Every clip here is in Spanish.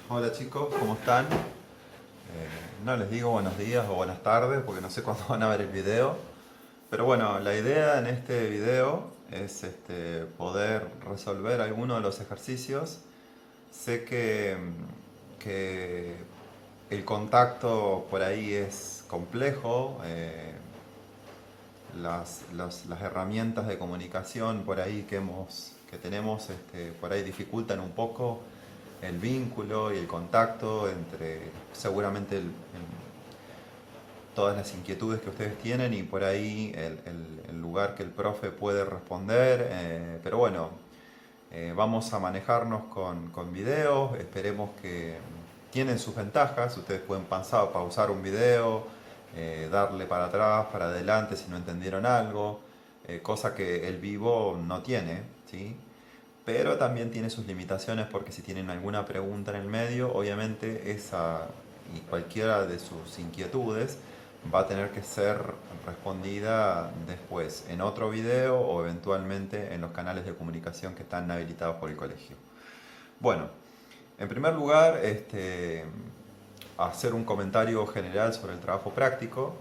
Hola chicos, ¿cómo están? No les digo buenos días o buenas tardes porque no sé cuándo van a ver el video. Pero bueno, la idea en este video es poder resolver alguno de los ejercicios. Sé que el contacto por ahí es complejo, las herramientas de comunicación por ahí que tenemos por ahí dificultan un poco el vínculo y el contacto entre seguramente todas las inquietudes que ustedes tienen y por ahí el lugar que el profe puede responder. Pero bueno, vamos a manejarnos con videos, esperemos que tienen sus ventajas, ustedes pueden pausar un video, darle para atrás, para adelante si no entendieron algo, cosa que el vivo no tiene, ¿sí? Pero también tiene sus limitaciones porque si tienen alguna pregunta en el medio, obviamente esa y cualquiera de sus inquietudes va a tener que ser respondida después en otro video o eventualmente en los canales de comunicación que están habilitados por el colegio. Bueno, en primer lugar, hacer un comentario general sobre el trabajo práctico.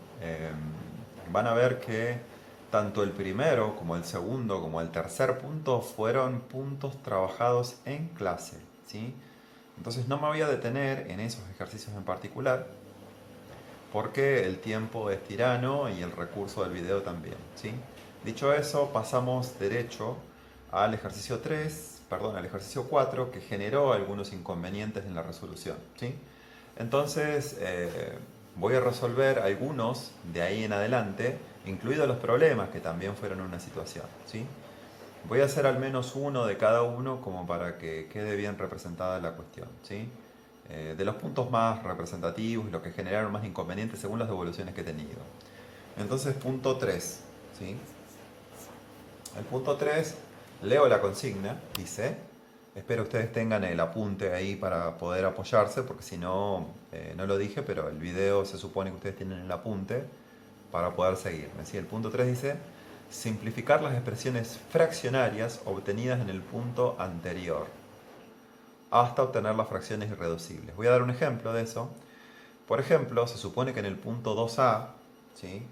Van a ver que tanto el primero como el segundo como el tercer punto fueron puntos trabajados en clase, ¿sí? Entonces no me voy a detener en esos ejercicios en particular porque el tiempo es tirano y el recurso del video también, ¿sí? Dicho eso, pasamos derecho al ejercicio 3, perdón, al ejercicio 4 que generó algunos inconvenientes en la resolución, ¿sí? Entonces, voy a resolver algunos de ahí en adelante, incluidos los problemas que también fueron una situación, ¿sí? Voy a hacer al menos uno de cada uno como para que quede bien representada la cuestión, ¿sí? De los puntos más representativos, los que generaron más inconvenientes según las devoluciones que he tenido. Entonces, punto 3, ¿sí? El punto 3, leo la consigna, dice, espero ustedes tengan el apunte ahí para poder apoyarse, porque si no, no lo dije, pero el video se supone que ustedes tienen el apunte para poder seguirme. ¿Sí? El punto 3 dice, simplificar las expresiones fraccionarias obtenidas en el punto anterior, hasta obtener las fracciones irreducibles. Voy a dar un ejemplo de eso. Por ejemplo, se supone que en el punto 2a, ¿sí?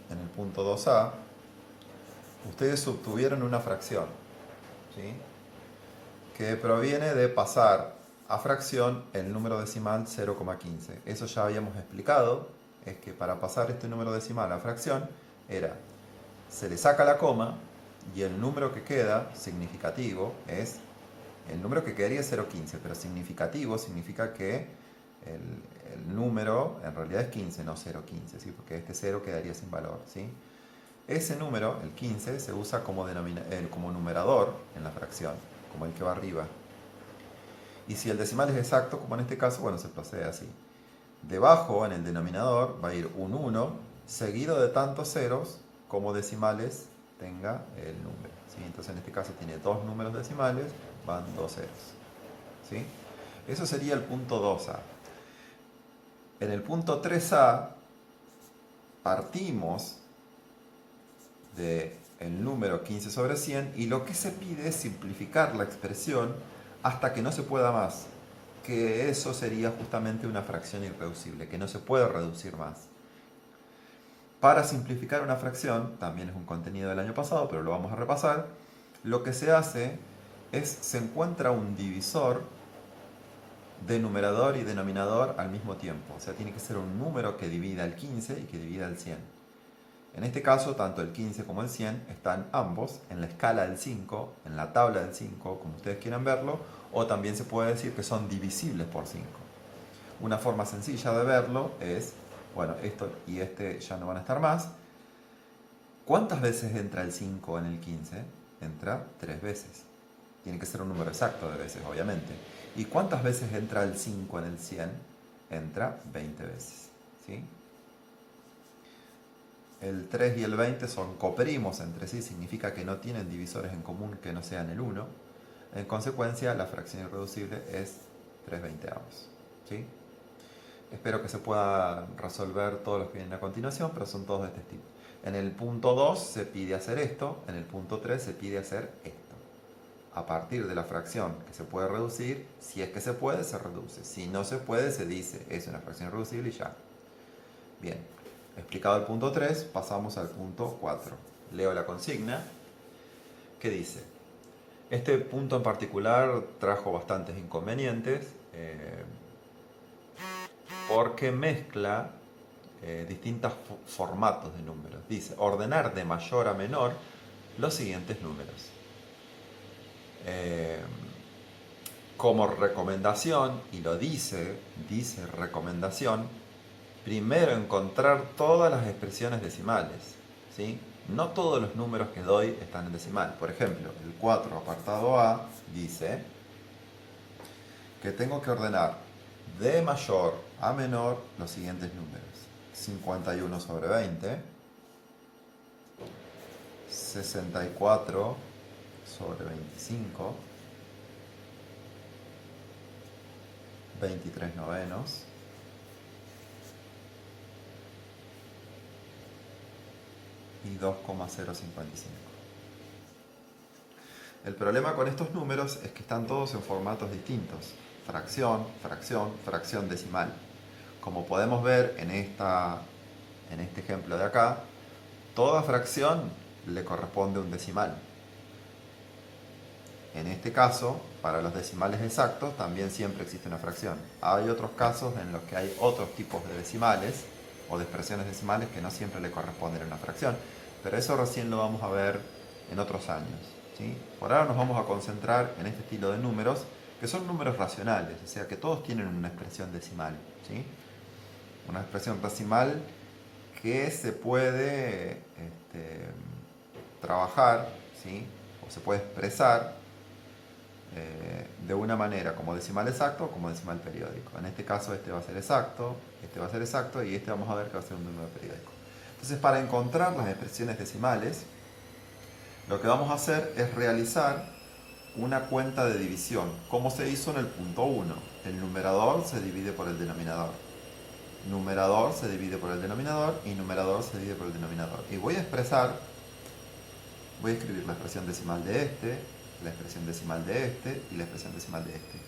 En el punto 2a, ustedes obtuvieron una fracción, ¿sí? Que proviene de pasar a fracción el número decimal 0,15. Eso ya habíamos explicado, es que para pasar este número decimal a fracción era, se le saca la coma y el número que queda, significativo, es, el número que quedaría es 0,15, pero significativo significa que el número en realidad es 15, no 0,15, ¿sí? Porque este 0 quedaría sin valor, ¿sí? Ese número, el 15, se usa como numerador en la fracción, como el que va arriba. Y si el decimal es exacto, como en este caso, bueno, se procede así. Debajo, en el denominador, va a ir un 1, seguido de tantos ceros como decimales tenga el número, ¿sí? Entonces en este caso tiene dos números decimales, van dos ceros, ¿sí? Eso sería el punto 2a. En el punto 3a partimos del número 15 sobre 100 y lo que se pide es simplificar la expresión hasta que no se pueda más, que eso sería justamente una fracción irreducible, que no se puede reducir más. Para simplificar una fracción, también es un contenido del año pasado, pero lo vamos a repasar, lo que se hace es, se encuentra un divisor de numerador y denominador al mismo tiempo, o sea, tiene que ser un número que divida el 15 y que divida el 100. En este caso, tanto el 15 como el 100 están ambos en la escala del 5, en la tabla del 5, como ustedes quieran verlo, o también se puede decir que son divisibles por 5. Una forma sencilla de verlo es, bueno, esto y este ya no van a estar más. ¿Cuántas veces entra el 5 en el 15? Entra 3 veces. Tiene que ser un número exacto de veces, obviamente. ¿Y cuántas veces entra el 5 en el 100? Entra 20 veces, ¿sí? El 3 y el 20 son coprimos entre sí, significa que no tienen divisores en común que no sean el 1. En consecuencia, la fracción irreducible es 3 veinteavos, ¿sí? Espero que se pueda resolver todos los que vienen a continuación, pero son todos de este tipo. En el punto 2 se pide hacer esto, en el punto 3 se pide hacer esto. a partir de la fracción que se puede reducir, si es que se puede, se reduce. Si no se puede, se dice, es una fracción irreducible y ya. Bien, explicado el punto 3, pasamos al punto 4. Leo la consigna, que dice: este punto en particular trajo bastantes inconvenientes porque mezcla distintos formatos de números. Dice, ordenar de mayor a menor los siguientes números. Como recomendación, y lo dice recomendación, primero encontrar todas las expresiones decimales, ¿sí? No todos los números que doy están en decimal. Por ejemplo, el 4 apartado A dice que tengo que ordenar de mayor a menor los siguientes números: 51 sobre 20, 64 sobre 25, 23 novenos, y 2,055. El problema con estos números es que están todos en formatos distintos: fracción, fracción, fracción decimal. Como podemos ver en este ejemplo de acá, toda fracción le corresponde un decimal. En este caso, para los decimales exactos también siempre existe una fracción. Hay otros casos en los que hay otros tipos de decimales o de expresiones decimales que no siempre le corresponden a una fracción, pero eso recién lo vamos a ver en otros años, ¿sí? Por ahora nos vamos a concentrar en este estilo de números, que son números racionales, o sea que todos tienen una expresión decimal, ¿sí? Una expresión decimal que se puede trabajar, ¿sí? O se puede expresar de una manera como decimal exacto o como decimal periódico. En este caso este va a ser exacto, este va a ser exacto y este vamos a ver que va a ser un número periódico. Entonces, para encontrar las expresiones decimales, lo que vamos a hacer es realizar una cuenta de división, como se hizo en el punto 1. El numerador se divide por el denominador. Numerador se divide por el denominador y numerador se divide por el denominador. Y voy a escribir la expresión decimal de este, la expresión decimal de este y la expresión decimal de este.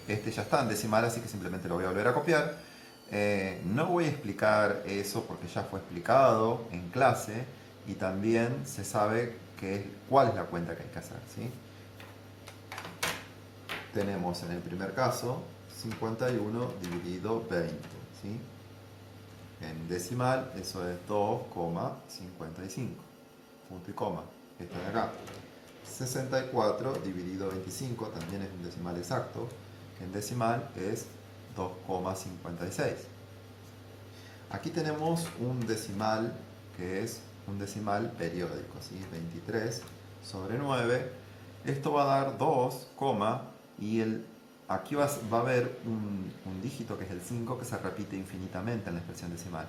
Este ya está en decimal, así que simplemente lo voy a volver a copiar. No voy a explicar eso porque ya fue explicado en clase y también se sabe cuál es la cuenta que hay que hacer, ¿sí? Tenemos en el primer caso 51 dividido 20, ¿sí? En decimal eso es 2,55, punto y coma, esta de acá. 64 dividido 25 también es un decimal exacto, que en decimal es 2,56. Aquí tenemos un decimal que es un decimal periódico, ¿sí? 23 sobre 9. Esto va a dar 2, y aquí va a haber un dígito que es el 5 que se repite infinitamente en la expresión decimal.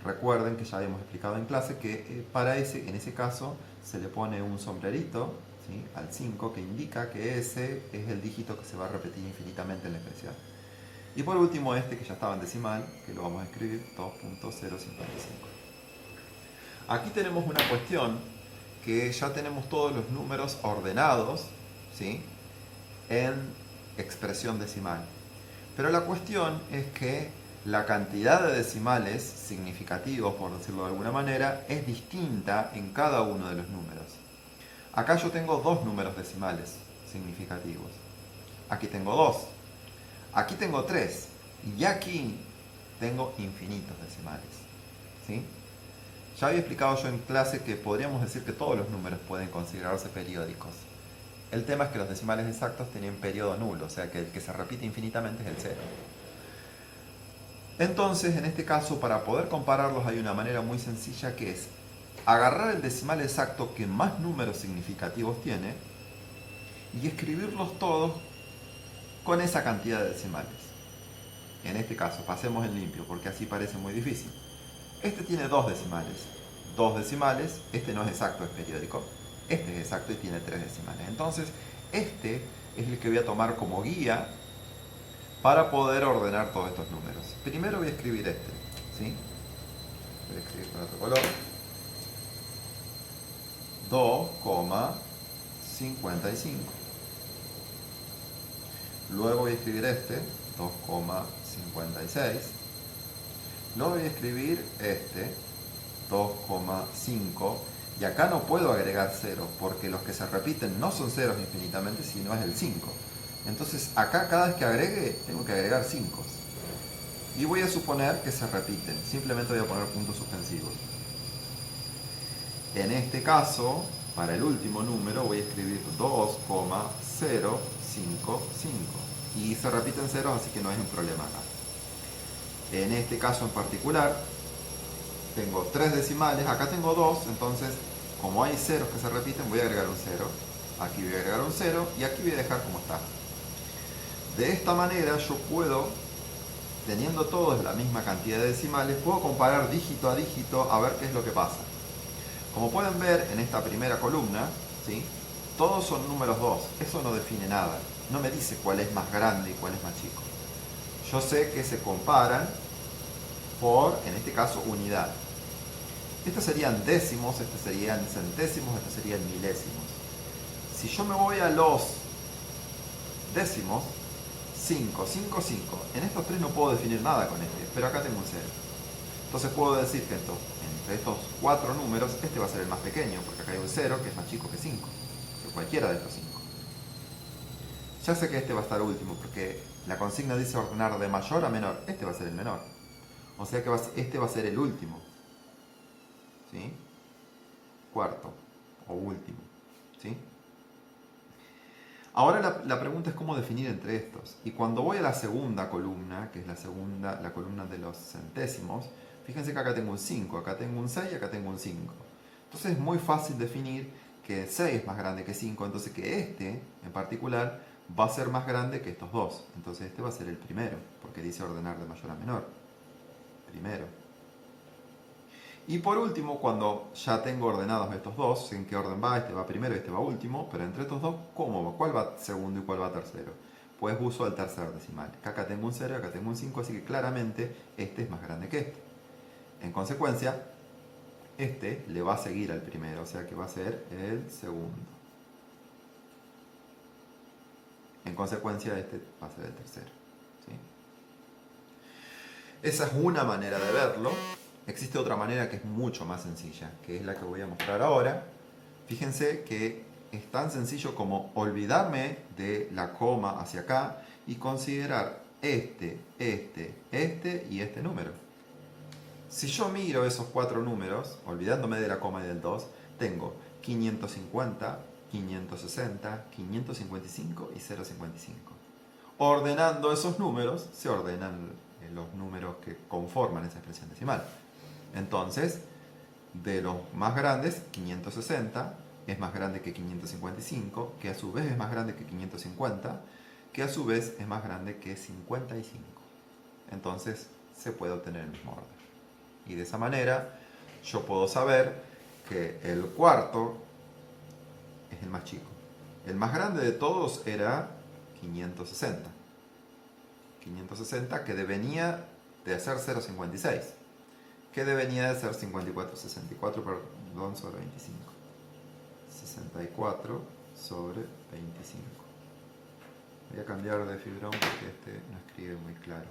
Recuerden que ya habíamos explicado en clase que en ese caso se le pone un sombrerito, ¿sí?, al 5 que indica que ese es el dígito que se va a repetir infinitamente en la expresión. Y por último este que ya estaba en decimal, que lo vamos a escribir 2.055. Aquí tenemos una cuestión que ya tenemos todos los números ordenados, ¿sí?, en expresión decimal. Pero la cuestión es que la cantidad de decimales significativos, por decirlo de alguna manera, es distinta en cada uno de los números. Acá yo tengo 2 números decimales significativos. Aquí tengo 2. Aquí tengo 3. Y aquí tengo infinitos decimales, ¿sí? Ya había explicado yo en clase que podríamos decir que todos los números pueden considerarse periódicos. El tema es que los decimales exactos tienen periodo nulo, o sea que el que se repite infinitamente es el 0. Entonces, en este caso, para poder compararlos hay una manera muy sencilla, que es agarrar el decimal exacto que más números significativos tiene y escribirlos todos con esa cantidad de decimales. En este caso, pasemos en limpio, porque así parece muy difícil. Este tiene 2 decimales. 2 decimales, este no es exacto, es periódico. Este es exacto y tiene 3 decimales. Entonces, este es el que voy a tomar como guía para poder ordenar todos estos números. Primero voy a escribir este, ¿sí? Voy a escribir con otro color. 2,55. Luego voy a escribir este, 2,56. Luego voy a escribir este, 2,5. Y acá no puedo agregar 0, porque los que se repiten no son ceros infinitamente, sino es el 5. Entonces acá cada vez que agregue, tengo que agregar 5. Y voy a suponer que se repiten. Simplemente voy a poner puntos suspensivos. En este caso, para el último número, voy a escribir 2,055. Y se repiten ceros, así que no hay un problema acá. En este caso en particular, tengo 3 decimales. Acá tengo 2, entonces, como hay ceros que se repiten, voy a agregar un 0. Aquí voy a agregar un 0 y aquí voy a dejar como está. De esta manera yo puedo, teniendo todos la misma cantidad de decimales, puedo comparar dígito a dígito a ver qué es lo que pasa. Como pueden ver en esta primera columna, ¿sí? Todos son números 2. Eso no define nada. No me dice cuál es más grande y cuál es más chico. Yo sé que se comparan por, en este caso, unidad. Estos serían décimos, estos serían centésimos, estos serían milésimos. Si yo me voy a los décimos, 5, 5, 5. En estos tres no puedo definir nada con este, pero acá tengo un 0. Entonces puedo decir que entre estos 4 números, este va a ser el más pequeño, porque acá hay un 0 que es más chico que 5, que cualquiera de estos 5. Ya sé que este va a estar último, porque la consigna dice ordenar de mayor a menor. Este va a ser el menor. O sea que este va a ser el último. ¿Sí? Cuarto o último. ¿Sí? Ahora la pregunta es cómo definir entre estos. Y cuando voy a la segunda columna, que es la columna de los centésimos, fíjense que acá tengo un 5, acá tengo un 6 y acá tengo un 5. Entonces es muy fácil definir que 6 es más grande que 5, entonces que este en particular va a ser más grande que estos dos. Entonces este va a ser el primero, porque dice ordenar de mayor a menor. Primero. Y por último, cuando ya tengo ordenados estos dos, en qué orden va, este va primero y este va último, pero entre estos dos, ¿cómo va? ¿Cuál va segundo y cuál va tercero? Pues uso el tercer decimal. Acá tengo un 0 y acá tengo un 5, así que claramente este es más grande que este. En consecuencia, este le va a seguir al primero, o sea que va a ser el segundo. En consecuencia, este va a ser el tercero. ¿Sí? Esa es una manera de verlo. Existe otra manera que es mucho más sencilla, que es la que voy a mostrar ahora. Fíjense que es tan sencillo como olvidarme de la coma hacia acá y considerar este y este número. Si yo miro esos 4 números, olvidándome de la coma y del 2, tengo 550, 560, 555 y 0,55. Ordenando esos números, se ordenan los números que conforman esa expresión decimal. Entonces, de los más grandes, 560 es más grande que 555, que a su vez es más grande que 550, que a su vez es más grande que 55. Entonces, se puede obtener el mismo orden. Y de esa manera, yo puedo saber que el cuarto es el más chico. El más grande de todos era 560. 560 que devenía de ser 0,56. Que devenía de ser 54, perdón, sobre 25. 64 sobre 25. Voy a cambiar de fibrón porque este no escribe muy claro.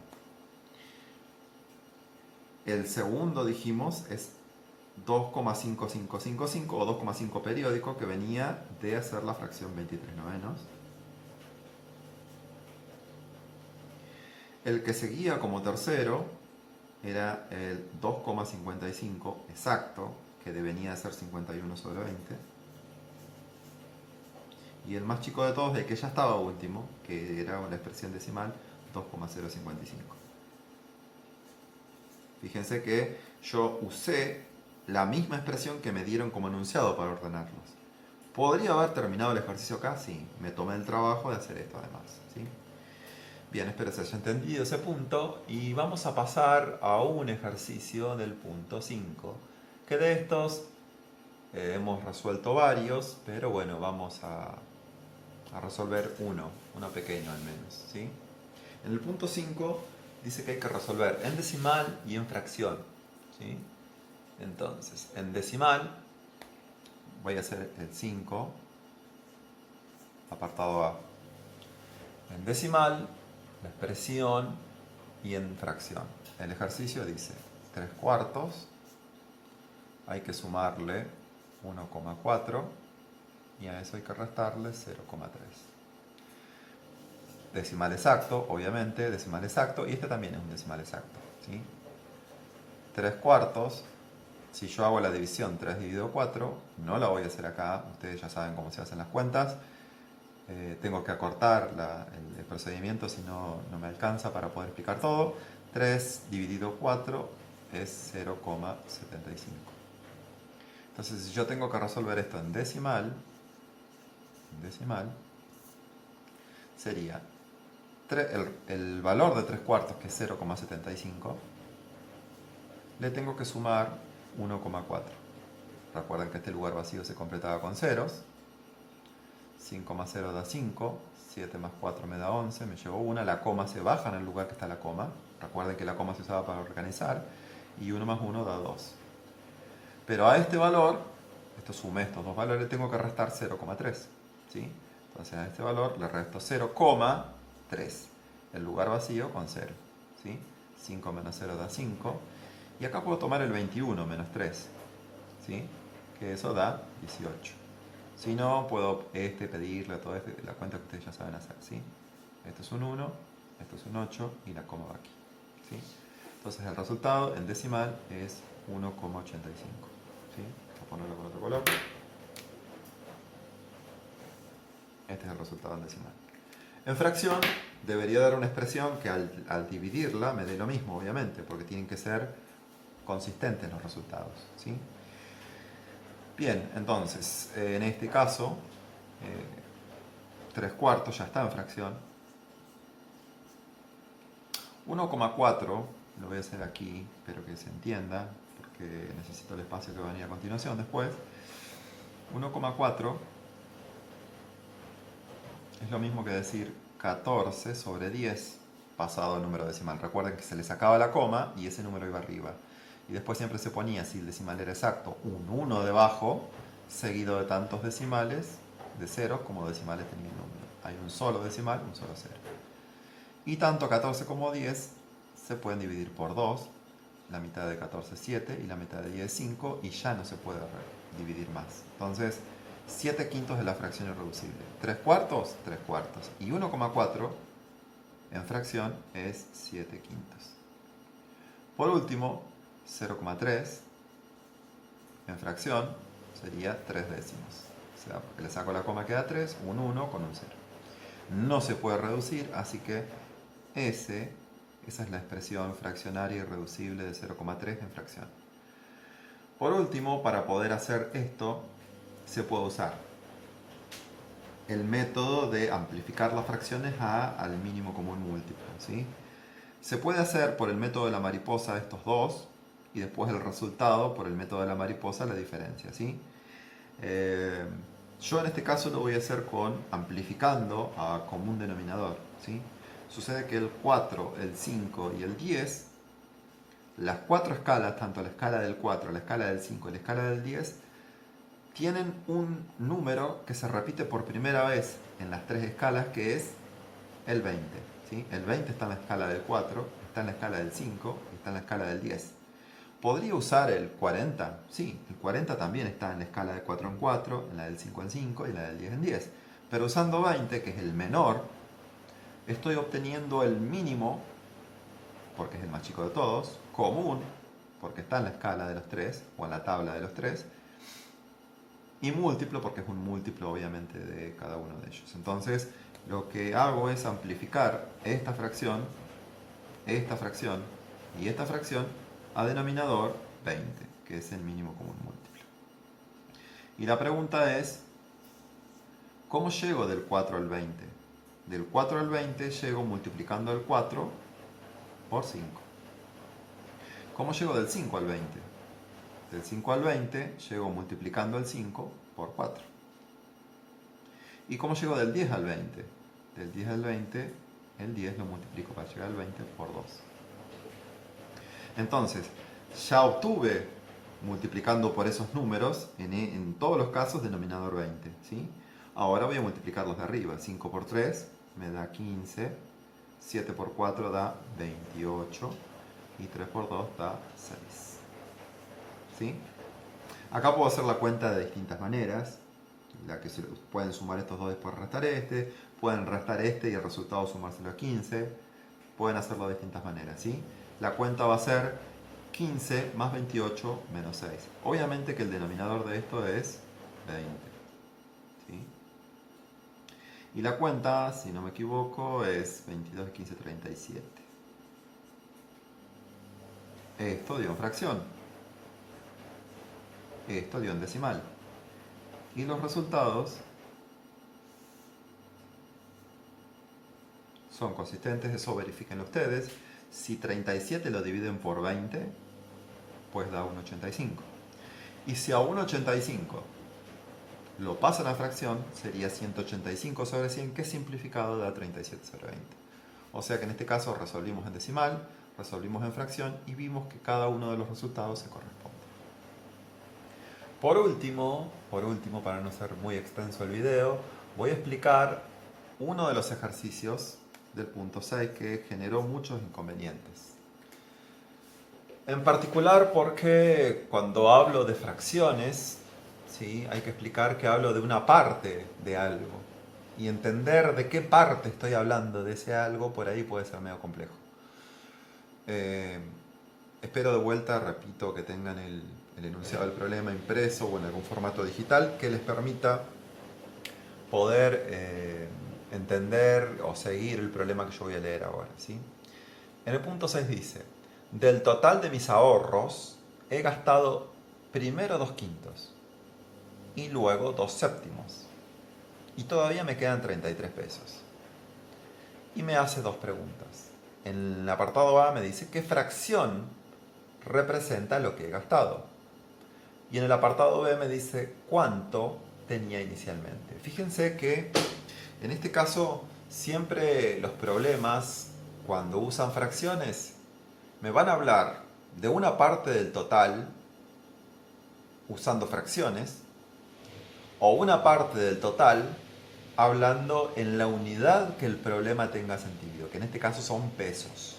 El segundo, dijimos, es 2,5555 o 2,5 periódico, que venía de hacer la fracción 23 novenos. El que seguía como tercero era el 2,55 exacto, que devenía de ser 51 sobre 20. Y el más chico de todos, el que ya estaba último, que era una expresión decimal, 2,055. Fíjense que yo usé la misma expresión que me dieron como enunciado para ordenarlos. ¿Podría haber terminado el ejercicio acá? Sí, me tomé el trabajo de hacer esto además. ¿Sí? Bien, espero que se haya entendido ese punto y vamos a pasar a un ejercicio del punto 5, que de estos hemos resuelto varios, pero bueno, vamos a resolver uno pequeño al menos. ¿Sí? En el punto 5 dice que hay que resolver en decimal y en fracción. ¿Sí? Entonces, en decimal voy a hacer el 5, apartado A. en decimal, la expresión y en fracción. El ejercicio dice 3/4, hay que sumarle 1,4 y a eso hay que restarle 0,3. Decimal exacto, obviamente, decimal exacto, y este también es un decimal exacto, ¿sí? 3/4, si yo hago la división 3 dividido 4, no la voy a hacer acá, ustedes ya saben cómo se hacen las cuentas. Tengo que acortar el procedimiento, si no, no me alcanza para poder explicar todo. 3 dividido 4 es 0,75. Entonces, si yo tengo que resolver esto en decimal, sería el valor de 3/4, que es 0,75, le tengo que sumar 1,4. Recuerden que este lugar vacío se completaba con ceros. 5 más 0 da 5, 7 más 4 me da 11, me llevo 1, la coma se baja en el lugar que está la coma. Recuerden que la coma se usaba para organizar. Y 1 más 1 da 2. Pero a este valor, sumé estos dos valores, le tengo que restar 0,3. ¿Sí? Entonces a este valor le resto 0,3. El lugar vacío con 0. ¿Sí? 5 menos 0 da 5. Y acá puedo tomar el 21 menos 3. ¿Sí? Que eso da 18. Si no, puedo pedirle a todo la cuenta que ustedes ya saben hacer. ¿Sí? Esto es un 1, esto es un 8 y la coma va aquí. ¿Sí? Entonces el resultado en decimal es 1,85. ¿Sí? Voy a ponerlo con otro color. Este es el resultado en decimal. En fracción debería dar una expresión que al dividirla me dé lo mismo, obviamente, porque tienen que ser consistentes los resultados. ¿Sí? Bien, entonces, en este caso, 3/4 ya está en fracción. 1,4 lo voy a hacer aquí, pero que se entienda, porque necesito el espacio que va a venir a continuación después. 1,4 es lo mismo que decir 14 sobre 10 pasado al número decimal. Recuerden que se le sacaba la coma y ese número iba arriba. Y después siempre se ponía, si el decimal era exacto, un 1 debajo, seguido de tantos decimales, de ceros, como decimales tenían número. Hay un solo decimal, un solo cero. Y tanto 14 como 10 se pueden dividir por 2. La mitad de 14 es 7 y la mitad de 10 es 5 y ya no se puede dividir más. Entonces, 7/5 de la fracción irreducible. 3/4, 3/4. Y 1,4 en fracción es 7/5. Por último, 0,3 en fracción sería 3 décimos. O sea, porque le saco la coma queda 3, un 1 con un 0. No se puede reducir, así que esa es la expresión fraccionaria irreducible de 0,3 en fracción. Por último, para poder hacer esto, se puede usar el método de amplificar las fracciones al mínimo común múltiplo. ¿Sí? Se puede hacer por el método de la mariposa estos dos, y después el resultado por el método de la mariposa la diferencia. ¿Sí? Yo en este caso lo voy a hacer amplificando a común denominador. ¿Sí? Sucede que el 4, el 5 y el 10, las cuatro escalas, tanto la escala del 4, la escala del 5 y la escala del 10, tienen un número que se repite por primera vez en las tres escalas, que es el 20. ¿Sí? El 20 está en la escala del 4, está en la escala del 5 y está en la escala del 10. ¿Podría usar el 40? Sí, el 40 también está en la escala de 4 en 4, en la del 5 en 5 y en la del 10 en 10. Pero usando 20, que es el menor, estoy obteniendo el mínimo, porque es el más chico de todos, común, porque está en la escala de los 3 o en la tabla de los 3, y múltiplo, porque es un múltiplo obviamente de cada uno de ellos. Entonces, lo que hago es amplificar esta fracción y esta fracción a denominador 20, que es el mínimo común múltiplo. Y la pregunta es, ¿cómo llego del 4 al 20? Del 4 al 20 llego multiplicando el 4 por 5. ¿Cómo llego del 5 al 20? Del 5 al 20 llego multiplicando el 5 por 4. ¿Y cómo llego del 10 al 20? Del 10 al 20, el 10 lo multiplico para llegar al 20 por 2. Entonces, ya obtuve, multiplicando por esos números, en todos los casos, denominador 20. ¿Sí? Ahora voy a multiplicar los de arriba. 5 por 3, me da 15, 7 por 4 da 28 y 3 por 2 da 6. ¿Sí? Acá puedo hacer la cuenta de distintas maneras. La que pueden sumar estos dos después restar este, pueden restar este y el resultado sumárselo a 15. Pueden hacerlo de distintas maneras, ¿sí? La cuenta va a ser 15 más 28 menos 6. Obviamente que el denominador de esto es 20. ¿Sí? Y la cuenta, si no me equivoco, es 22, 15, 37. Esto dio en fracción. Esto dio en decimal. Y los resultados son consistentes, eso verifíquenlo ustedes. Si 37 lo dividen por 20, pues da 1,85. Y si a 1,85 lo pasan a fracción, sería 185 sobre 100, que simplificado da 37 sobre 20. O sea que en este caso resolvimos en decimal, resolvimos en fracción y vimos que cada uno de los resultados se corresponde. Por último, para no ser muy extenso el video, voy a explicar uno de los ejercicios del punto 6 que generó muchos inconvenientes. En particular porque cuando hablo de fracciones, ¿sí?, hay que explicar que hablo de una parte de algo. Y entender de qué parte estoy hablando de ese algo, por ahí puede ser medio complejo. Espero de vuelta, repito, que tengan el enunciado del problema impreso o en algún formato digital que les permita poder entender o seguir el problema que yo voy a leer ahora, ¿sí? En el punto 6 dice: del total de mis ahorros he gastado primero 2/5 y luego 2/7 y todavía me quedan 33 pesos. Y me hace dos preguntas. En el apartado A me dice qué fracción representa lo que he gastado. Y en el apartado B me dice cuánto tenía inicialmente. Fíjense que en este caso siempre los problemas, cuando usan fracciones, me van a hablar de una parte del total usando fracciones o una parte del total hablando en la unidad que el problema tenga sentido, que en este caso son pesos.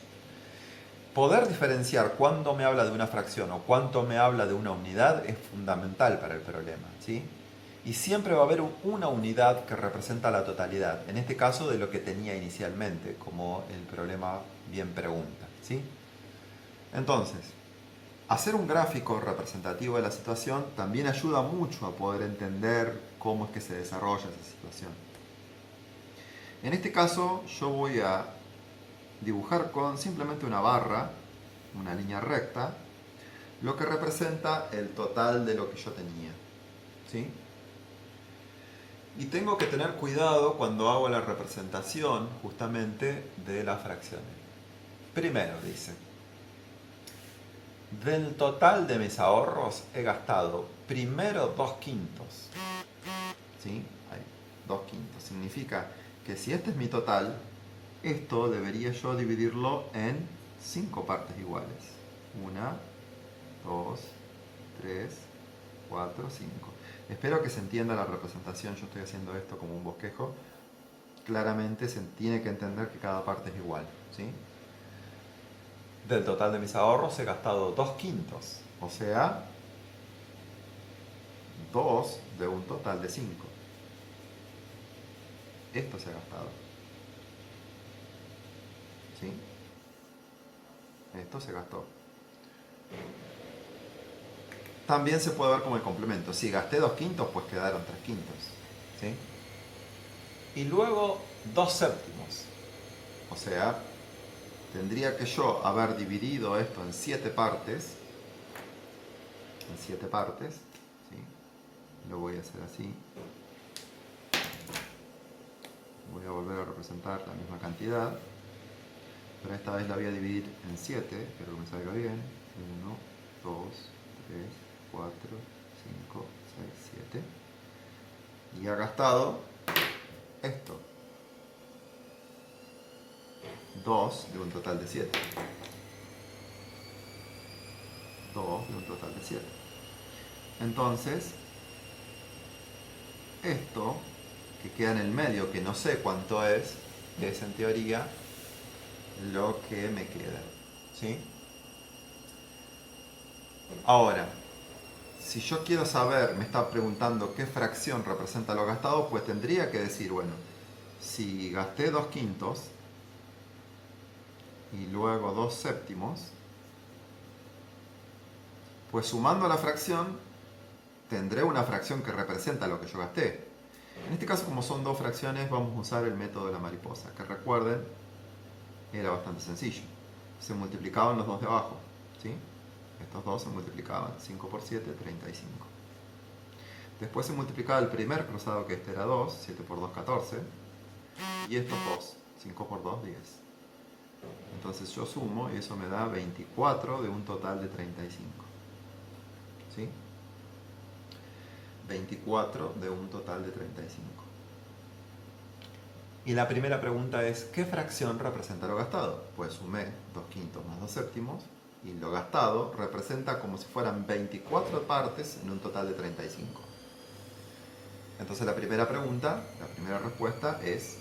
Poder diferenciar cuándo me habla de una fracción o cuánto me habla de una unidad es fundamental para el problema, ¿sí? Y siempre va a haber una unidad que representa la totalidad, en este caso de lo que tenía inicialmente, como el problema bien pregunta, ¿sí? Entonces, hacer un gráfico representativo de la situación también ayuda mucho a poder entender cómo es que se desarrolla esa situación. En este caso, yo voy a dibujar con simplemente una barra, una línea recta, lo que representa el total de lo que yo tenía, ¿sí? Y tengo que tener cuidado cuando hago la representación justamente de las fracciones. Primero dice: del total de mis ahorros he gastado primero 2/5. ¿Sí? Ahí, 2/5. Significa que si este es mi total, esto debería yo dividirlo en 5 partes iguales. 1, 2, 3, 4, 5. Espero que se entienda la representación. Yo estoy haciendo esto como un bosquejo. Claramente se tiene que entender que cada parte es igual, ¿sí? Del total de mis ahorros he gastado 2/5. O sea, 2 de un total de 5. Esto se ha gastado. ¿Sí? Esto se gastó. También se puede ver como el complemento. Si gasté 2/5, pues quedaron 3/5. ¿Sí? Y luego 2/7. O sea, tendría que yo haber dividido esto en 7 partes. En 7 partes. ¿Sí? Lo voy a hacer así. Voy a volver a representar la misma cantidad. Pero esta vez la voy a dividir en 7. Espero que me salga bien. 1, 2, 3, 4, 5, 6, 7. Y ha gastado esto. 2 de un total de 7. 2 de un total de 7. Entonces, esto que queda en el medio, que no sé cuánto es, que es en teoría lo que me queda. ¿Sí? Ahora, si yo quiero saber, me está preguntando qué fracción representa lo gastado, pues tendría que decir, bueno, si gasté 2/5 y luego 2/7, pues sumando la fracción tendré una fracción que representa lo que yo gasté. En este caso, como son dos fracciones, vamos a usar el método de la mariposa, que recuerden, era bastante sencillo. Se multiplicaban los dos de abajo, ¿sí? Estos dos se multiplicaban, 5 por 7, 35. Después se multiplicaba el primer cruzado, que este era 2, 7 por 2, 14. Y estos dos, 5 por 2, 10. Entonces yo sumo y eso me da 24 de un total de 35. ¿Sí? 24 de un total de 35. Y la primera pregunta es, ¿qué fracción representa lo gastado? Pues sumé 2/5 más 2/7 y lo gastado representa como si fueran 24 partes en un total de 35. Entonces la primera pregunta, la primera respuesta es,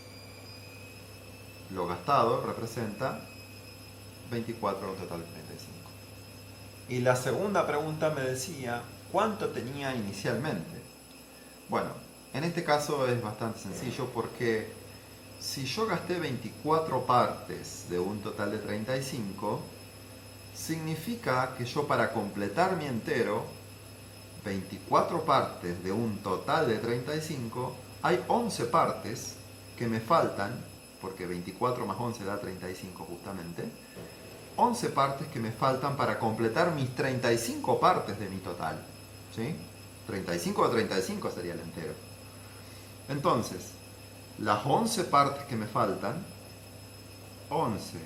lo gastado representa 24 en un total de 35. Y la segunda pregunta me decía, ¿cuánto tenía inicialmente? Bueno, en este caso es bastante sencillo porque si yo gasté 24 partes de un total de 35, significa que yo, para completar mi entero, 24 partes de un total de 35, hay 11 partes que me faltan, porque 24 más 11 da 35 justamente, 11 partes que me faltan para completar mis 35 partes de mi total. ¿Sí? 35 de 35 sería el entero. Entonces, las 11 partes que me faltan, 11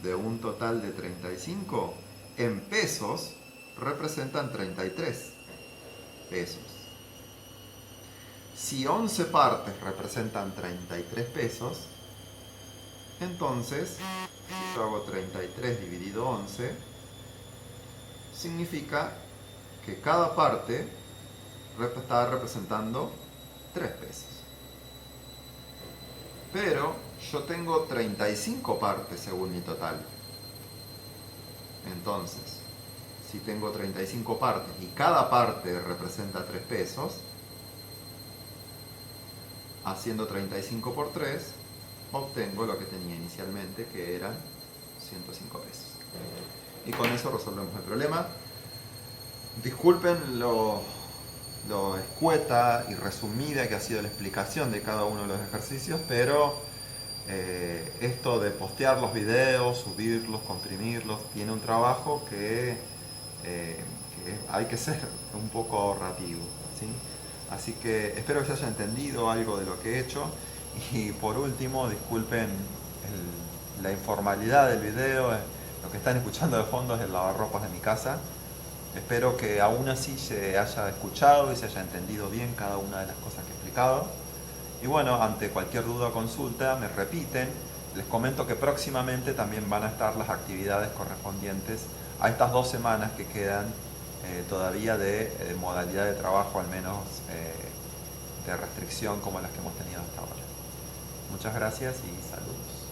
de un total de 35, en pesos representan 33 pesos. Si 11 partes representan 33 pesos, entonces, si yo hago 33 dividido 11, significa que cada parte está representando 3 pesos. Pero yo tengo 35 partes según mi total. Entonces, si tengo 35 partes y cada parte representa 3 pesos, haciendo 35 por 3, obtengo lo que tenía inicialmente, que eran 105 pesos. Y con eso resolvemos el problema. Disculpen lo escueta y resumida que ha sido la explicación de cada uno de los ejercicios, pero esto de postear los videos, subirlos, comprimirlos, tiene un trabajo que hay que ser un poco ahorrativo, ¿sí? Así que espero que se haya entendido algo de lo que he hecho. Y por último, disculpen la informalidad del video. Lo que están escuchando de fondo es el lavarropas de mi casa. Espero que aún así se haya escuchado y se haya entendido bien cada una de las cosas que he explicado. Y bueno, ante cualquier duda o consulta, me repiten. Les comento que próximamente también van a estar las actividades correspondientes a estas 2 semanas que quedan todavía de modalidad de trabajo, al menos de restricción como las que hemos tenido hasta ahora. Muchas gracias y saludos.